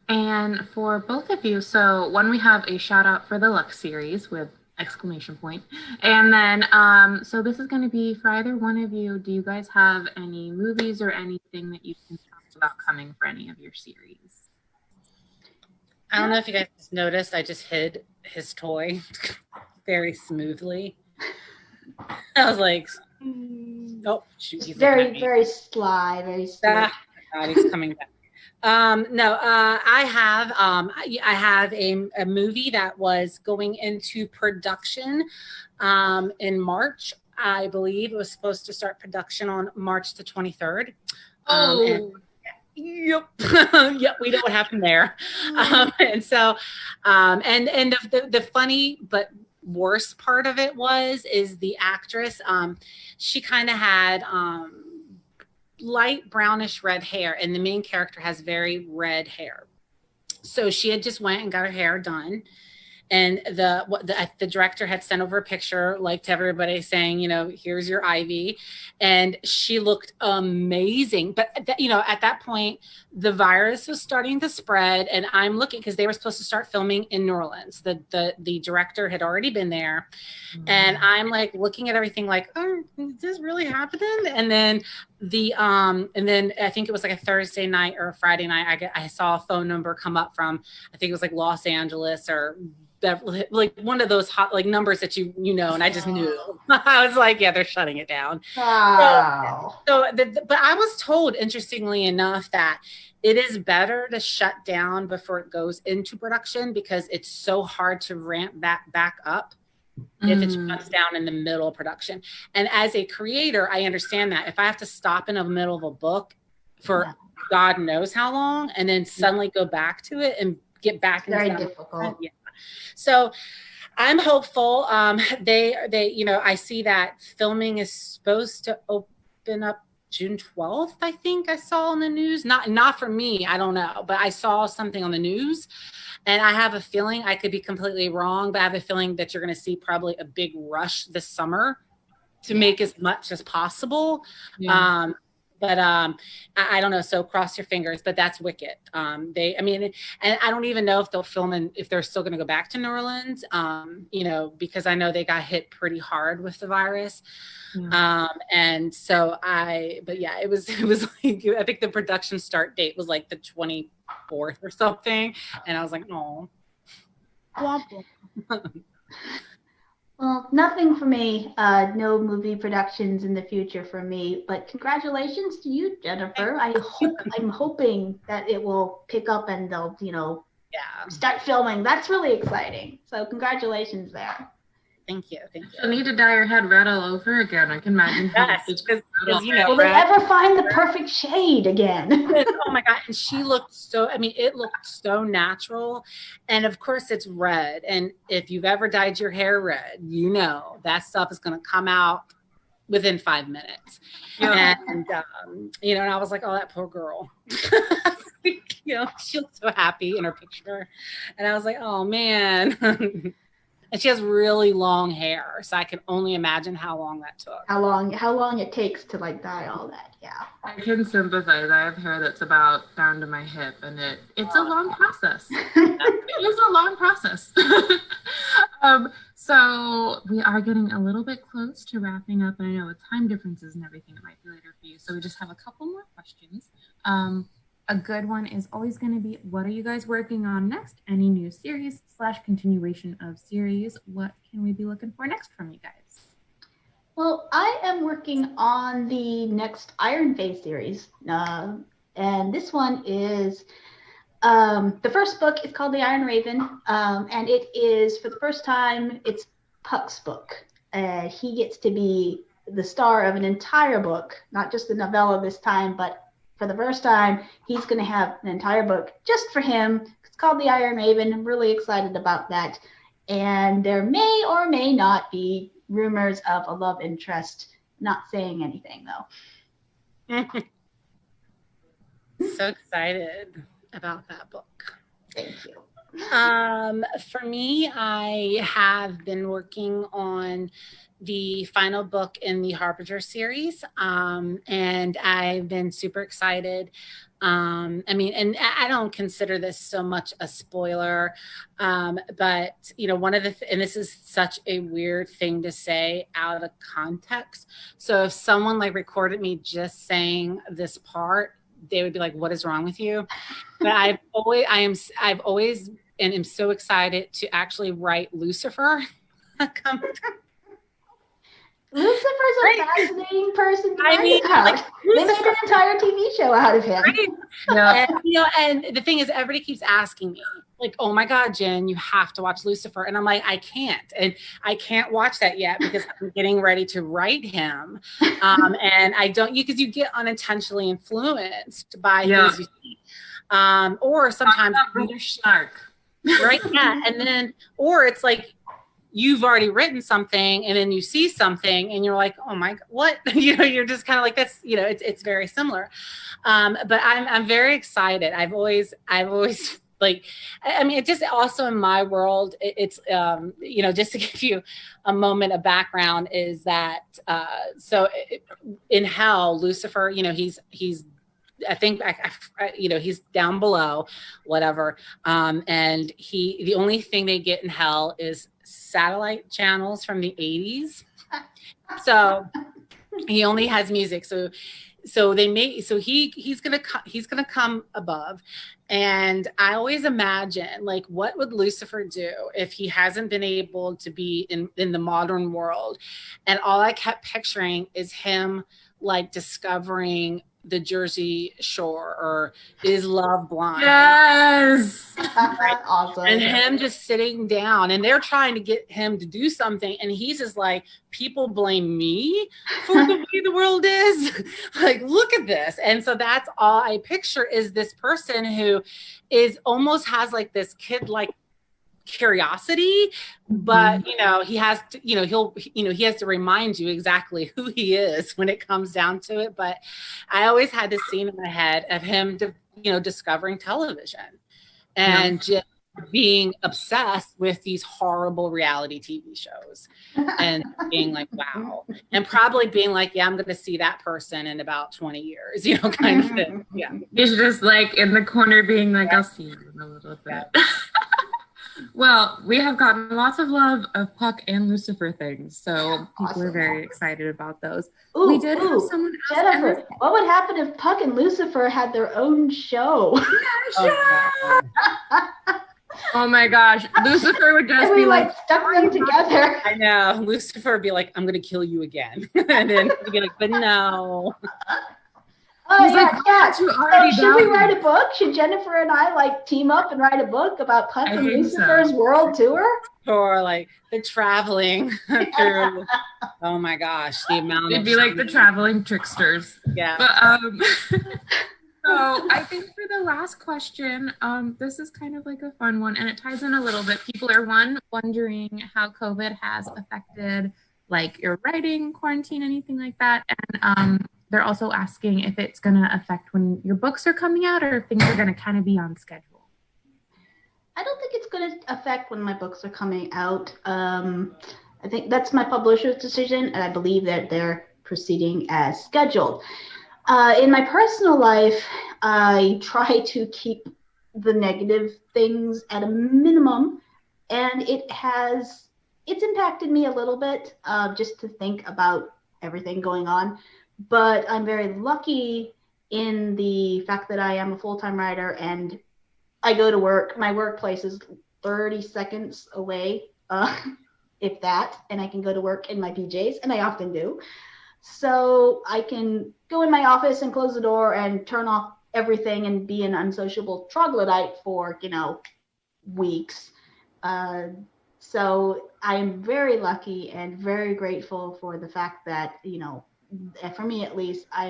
And for both of you, so one, we have a shout out for the Lux series with exclamation point. And then, so this is going to be for either one of you. Do you guys have any movies or anything that you can talk about coming for any of your series? I don't know if you guys noticed, I just hid his toy very smoothly. I was like, oh, shoot. He's very, very sly, very sly. God, he's coming back. I have a movie that was going into production in March. I believe it was supposed to start production on March the 23rd. Yep. Yep. We know what happened there. And so, and the funny but worst part of it is the actress. She kind of had light brownish red hair, and the main character has very red hair. So she had just went and got her hair done. And the director had sent over a picture, like, to everybody, saying, here's your Ivy. And she looked amazing. But, at that point, the virus was starting to spread. And I'm looking, because they were supposed to start filming in New Orleans. The director had already been there. Mm-hmm. And I'm like looking at everything like, oh, is this really happening? And then I think it was like a Thursday night or a Friday night, I saw a phone number come up from, I think it was like Los Angeles or like one of those hot, like, numbers that and I just knew. I was like, yeah, they're shutting it down. Wow. But I was told, interestingly enough, that it is better to shut down before it goes into production, because it's so hard to ramp that back up if it shuts down in the middle of production. And as a creator, I understand that. If I have to stop in the middle of a book for God knows how long, and then suddenly go back to it and get back into very difficult. Yeah. So I'm hopeful. They I see that filming is supposed to open up June 12th, I think I saw on the news. Not for me, I don't know, but I saw something on the news, and I have a feeling, I could be completely wrong, but I have a feeling that you're going to see probably a big rush this summer to make as much as possible. Yeah. But I don't know. So cross your fingers. But that's Wicked. And I don't even know if they'll film if they're still going to go back to New Orleans. Because I know they got hit pretty hard with the virus. And so it was like, I think the production start date was like the 24th or something, and I was like, oh. Well, nothing for me. No movie productions in the future for me. But congratulations to you, Jennifer. I'm hoping that it will pick up and they'll, start filming. That's really exciting. So congratulations there. Thank you. Thank You'll you. need to dye your head red all over again. I can imagine. Yes, because you know, Will they ever find the perfect shade again? oh my God. And she looked so, I mean, it looked so natural. And of course it's red. And if you've ever dyed your hair red, you know, that stuff is going to come out within 5 minutes. Yeah. And, you know, and I was like, oh, that poor girl. You know, she looked so happy in her picture. And I was like, oh man. And she has really long hair, so I can only imagine how long that took. How long it takes to like dye all that? Yeah. I can sympathize. I have hair that's about down to my hip, and it's a long process. It is a long process. So we are getting a little bit close to wrapping up, and I know with time differences and everything, it might be later for you. So we just have a couple more questions. A good one is always going to be, what are you guys working on next? Any new series / continuation of series? What can we be looking for next from you guys? Well, I am working on the next Iron Phase series. And this one is, the first book is called The Iron Raven. And it is, for the first time, it's Puck's book. He gets to be the star of an entire book, not just the novella this time, but for the first time, he's going to have an entire book just for him. It's called The Iron Raven. I'm really excited about that. And there may or may not be rumors of a love interest. Not saying anything, though. So excited about that book. Thank you. For me, I have been working on the final book in the Harbinger series, and I've been super excited. I mean, and I don't consider this so much a spoiler, but you know, one of the and this is such a weird thing to say out of context. So if someone like recorded me just saying this part, they would be like, "What is wrong with you?" But I've always and am so excited to actually write Lucifer. Lucifer's a fascinating person to write about. Like, they made an entire TV show out of him. Right? Yeah. And, you know, and the thing is, everybody keeps asking me, like, "Oh my God, Jen, you have to watch Lucifer." And I'm like, I can't. And I can't watch that yet because I'm getting ready to write him. And I don't, because you get unintentionally influenced by things you see. Or sometimes British snark. Right? Yeah. And then, or it's like, you've already written something and then you see something and you're like, oh my God, what? You know, you're just kind of like, that's, you know, it's very similar. But I'm very excited. I've always like, I mean, it just also in my world, it's, you know, just to give you a moment of background is that, in hell, Lucifer, you know, he's I think, you know, he's down below, whatever. And the only thing they get in hell is satellite channels from the 80s. So he only has music. So he's gonna come above. And I always imagine, like, what would Lucifer do if he hasn't been able to be in the modern world? And all I kept picturing is him like discovering the Jersey Shore or Is Love Blind? Yes. Awesome. And him just sitting down and they're trying to get him to do something. And he's just like, people blame me for the way the world is. Like, look at this. And so that's all I picture is this person who is almost has like this kid-like curiosity, but you know, he has to, you know, he has to remind you exactly who he is when it comes down to it. But I always had this scene in my head of him discovering television and just being obsessed with these horrible reality TV shows and being like, wow, and probably being like, yeah, I'm going to see that person in about 20 years, you know, kind of thing. Yeah. He's just like in the corner being like, I'll see you in a little bit. Well, we have gotten lots of love of Puck and Lucifer things, so people are very excited about those. We did have someone ask Jennifer, what would happen if Puck and Lucifer had their own show? Oh my gosh, Lucifer would just be like stuck them together. I know. Lucifer would be like, I'm going to kill you again. And then he'd be like, but no. Oh, he's yeah. So should we write a book? Should Jennifer and I like team up and write a book about Puck and Lucifer's world tour? or like the traveling through. Oh my gosh, the amount It'd of be like the traveling tricksters. yeah. But so I think for the last question, this is kind of like a fun one, and it ties in a little bit. People are wondering how COVID has affected like your writing, quarantine, anything like that, and they're also asking if it's going to affect when your books are coming out, or if things are going to kind of be on schedule. I don't think it's going to affect when my books are coming out. I think that's my publisher's decision, and I believe that they're proceeding as scheduled. In my personal life, I try to keep the negative things at a minimum, and it's impacted me a little bit, just to think about everything going on. But I'm very lucky in the fact that I am a full-time writer, and I go to work. My workplace is 30 seconds away, if that, and I can go to work in my PJs, and I often do. So I can go in my office and close the door and turn off everything and be an unsociable troglodyte for, weeks. So I'm very lucky and very grateful for the fact that, for me at least, I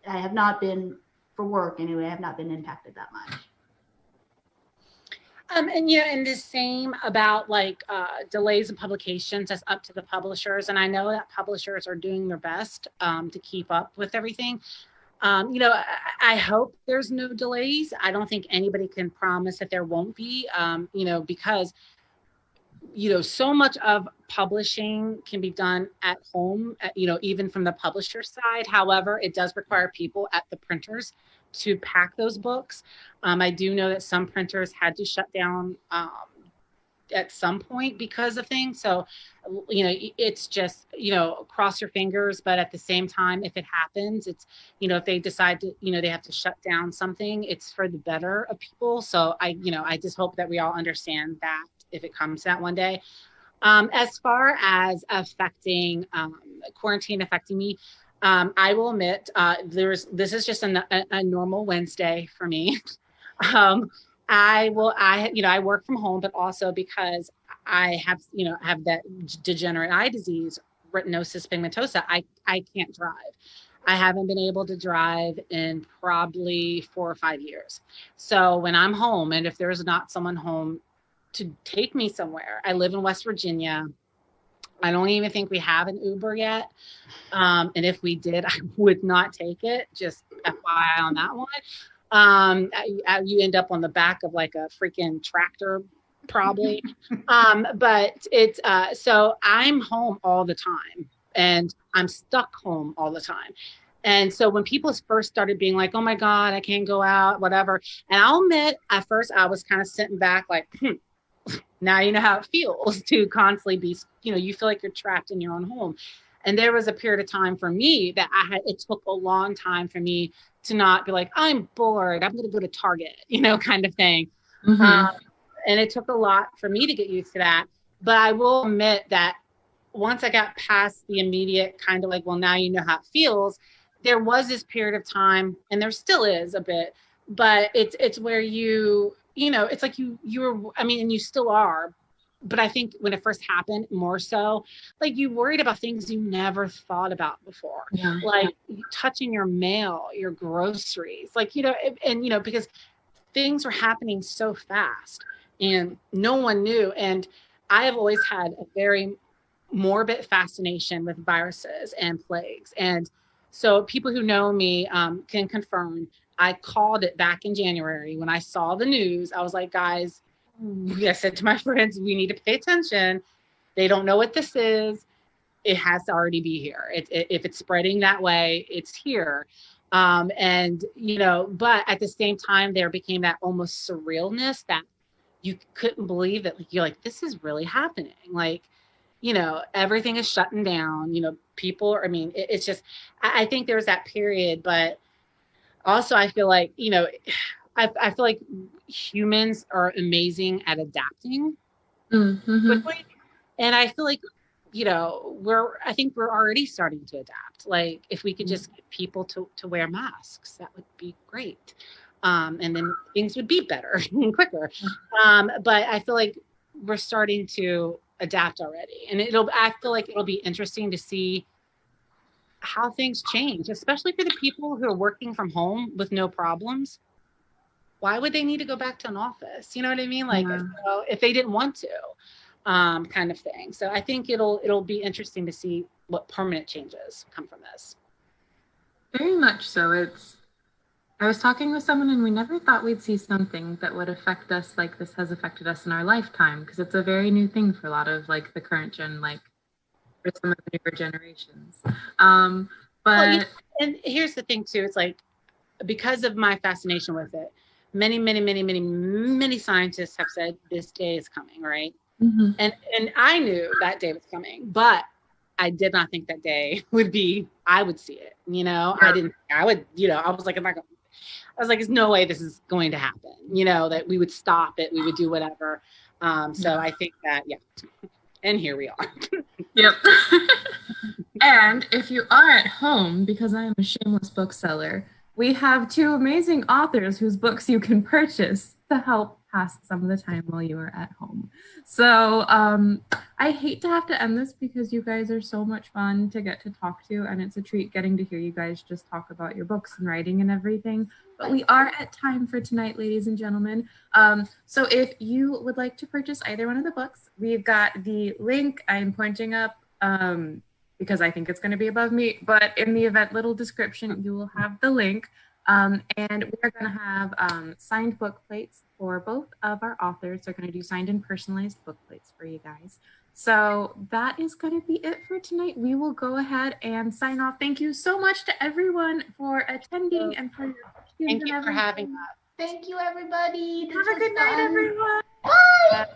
have not been, for work anyway, I have not been impacted that much. And the same about like delays in publications, that's up to the publishers. And I know that publishers are doing their best to keep up with everything. I hope there's no delays. I don't think anybody can promise that there won't be, because, so much of publishing can be done at home, even from the publisher side. However, it does require people at the printers to pack those books. I do know that some printers had to shut down at some point because of things. So, it's just, cross your fingers. But at the same time, if it happens, it's, if they decide to, they have to shut down something, it's for the better of people. So I just hope that we all understand that if it comes that one day. As far as affecting quarantine affecting me, I will admit, this is just a normal Wednesday for me. I work from home, but also because I have that degenerate eye disease, retinosis pigmentosa, I can't drive. I haven't been able to drive in probably 4 or 5 years. So when I'm home, and if there's not someone home to take me somewhere, I live in West Virginia. I don't even think we have an Uber yet. And if we did, I would not take it. Just FYI on that one. You end up on the back of like a freaking tractor, probably. But it's so I'm home all the time, and I'm stuck home all the time. And so when people first started being like, "Oh my God, I can't go out," whatever, and I'll admit, at first I was kind of sitting back like, now you know how it feels to constantly be, you feel like you're trapped in your own home. And there was a period of time for me that it took a long time for me to not be like, I'm bored, I'm going to go to Target, kind of thing. Mm-hmm. And it took a lot for me to get used to that. But I will admit that once I got past the immediate kind of like, well, now you know how it feels, there was this period of time, and there still is a bit, but it's where it's like you were, and you still are, but I think when it first happened, more so, like you worried about things you never thought about before, like touching your mail, your groceries, like, because things were happening so fast and no one knew. And I have always had a very morbid fascination with viruses and plagues. And so people who know me can confirm, I called it back in January when I saw the news. I was like, guys, I said to my friends, we need to pay attention. They don't know what this is. It has to already be here. If it's spreading that way, it's here. But at the same time, there became that almost surrealness that you couldn't believe that you're like, this is really happening. Like, everything is shutting down, people, it's just, I think there was that period, but also, I feel like, I feel like humans are amazing at adapting quickly. And I feel like, I think we're already starting to adapt. Like if we could just get people to wear masks, that would be great. And then things would be better and quicker. But I feel like we're starting to adapt already. And I feel like it'll be interesting to see how things change, especially for the people who are working from home with no problems. Why would they need to go back to an office? You know what I mean? Like, if they didn't want to, kind of thing. So I think it'll be interesting to see what permanent changes come from this. Very much so. I was talking with someone and we never thought we'd see something that would affect us like this has affected us in our lifetime, because it's a very new thing for a lot of like the current gen, like for some of the newer generations. But and here's the thing too, it's like, because of my fascination with it, many scientists have said this day is coming, right? Mm-hmm. And I knew that day was coming, but I did not think that day I would see it, you know. Yeah. I was like, there's no way this is going to happen, you know, that we would stop it, we would do whatever. So I think that, yeah. And here we are. Yep. And if you are at home, because I am a shameless bookseller, we have two amazing authors whose books you can purchase to help pass some of the time while you are at home. So I hate to have to end this because you guys are so much fun to get to talk to, and it's a treat getting to hear you guys just talk about your books and writing and everything. But we are at time for tonight, ladies and gentlemen. So if you would like to purchase either one of the books, we've got the link. I'm pointing up because I think it's going to be above me, but in the event little description, you will have the link. And we are going to have signed book plates for both of our authors. They're going to do signed and personalized book plates for you guys. So that is going to be it for tonight. We will go ahead and sign off. Thank you so much to everyone for attending and for your questions. Thank you for having us. Thank you, everybody. Have a good night, everyone. Bye.